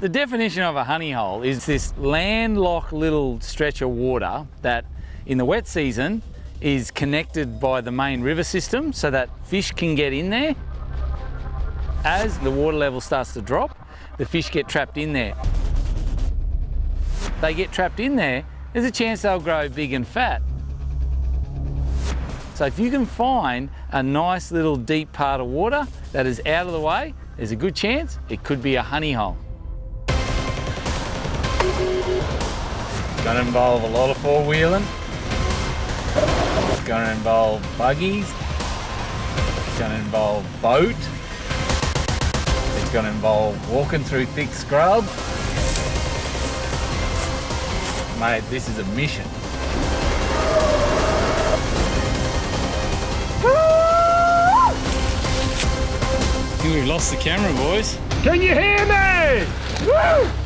The definition of a honey hole is this landlocked little stretch of water that in the wet season is connected by the main river system so that fish can get in there. As the water level starts to drop, the fish get trapped in there. They get trapped in there, there's a chance they'll grow big and fat. So if you can find a nice little deep part of water that is out of the way, there's a good chance it could be a honey hole. It's going to involve a lot of four-wheeling. It's going to involve buggies. It's going to involve boat. It's going to involve walking through thick scrub. Mate, this is a mission. I think we've lost the camera, boys. Can you hear me? Woo!